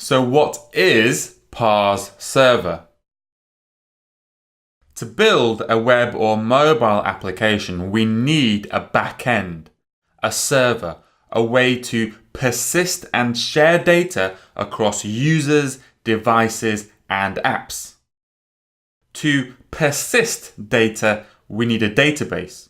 So what is Parse Server? To build a web or mobile application, we need a backend, a server, a way to persist and share data across users, devices, and apps. To persist data, we need a database.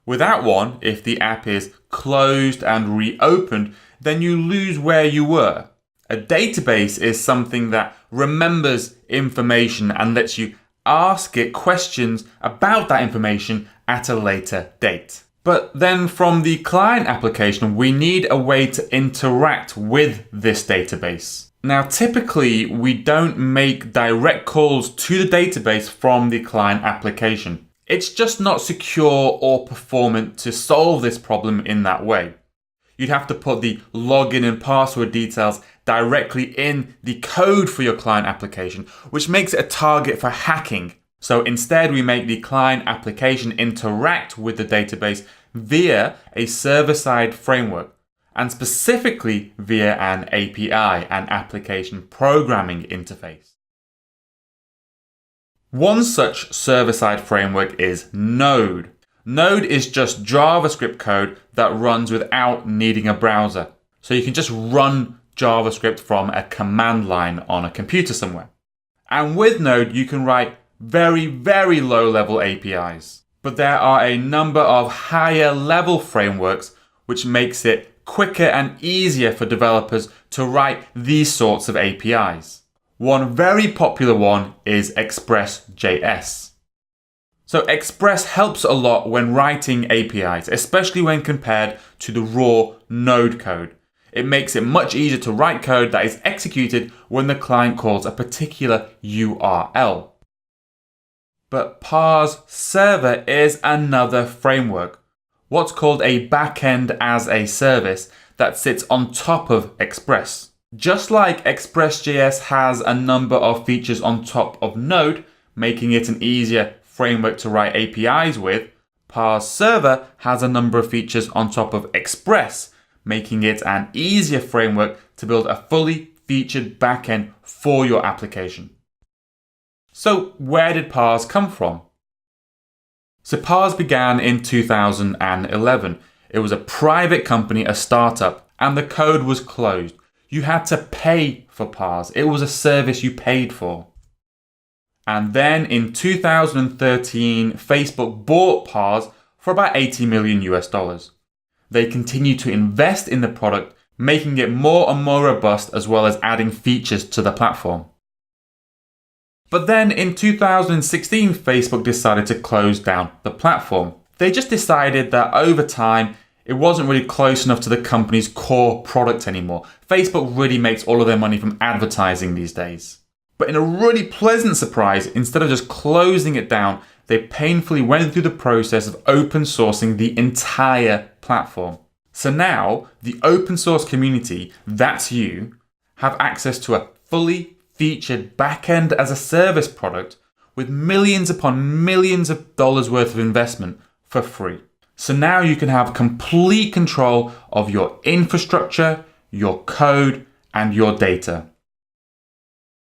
Without one, if the app is closed and reopened, then you lose where you were. A database is something that remembers information and lets you ask it questions about that information at a later date. But then from the client application, we need a way to interact with this database. Now, typically, we don't make direct calls to the database from the client application. It's just not secure or performant to solve this problem in that way. You'd have to put the login and password details directly in the code for your client application, which makes it a target for hacking. So instead, we make the client application interact with the database via a server-side framework, and specifically via an API, an application programming interface. One such server-side framework is Node. Node is just JavaScript code that runs without needing a browser. So you can just run JavaScript from a command line on a computer somewhere. And with Node, you can write very, very low-level APIs. But there are a number of higher-level frameworks which makes it quicker and easier for developers to write these sorts of APIs. One very popular one is Express.js. So Express helps a lot when writing APIs, especially when compared to the raw Node code. It makes it much easier to write code that is executed when the client calls a particular URL. But Parse Server is another framework, what's called a backend as a service that sits on top of Express. Just like Express.js has a number of features on top of Node, making it an easier framework to write APIs with, Parse Server has a number of features on top of Express, making it an easier framework to build a fully featured backend for your application. So where did Parse come from? So Parse began in 2011. It was a private company, a startup, and the code was closed. You had to pay for Parse. It was a service you paid for. And then in 2013, Facebook bought Parse for about $80 million US. They continued to invest in the product, making it more and more robust as well as adding features to the platform. But then in 2016, Facebook decided to close down the platform. They just decided that over time, it wasn't really close enough to the company's core product anymore. Facebook really makes all of their money from advertising these days. But in a really pleasant surprise, instead of just closing it down, they painfully went through the process of open sourcing the entire platform. So now, the open source community, that's you, have access to a fully featured backend as a service product with millions upon millions of dollars worth of investment for free. So now you can have complete control of your infrastructure, your code, and your data.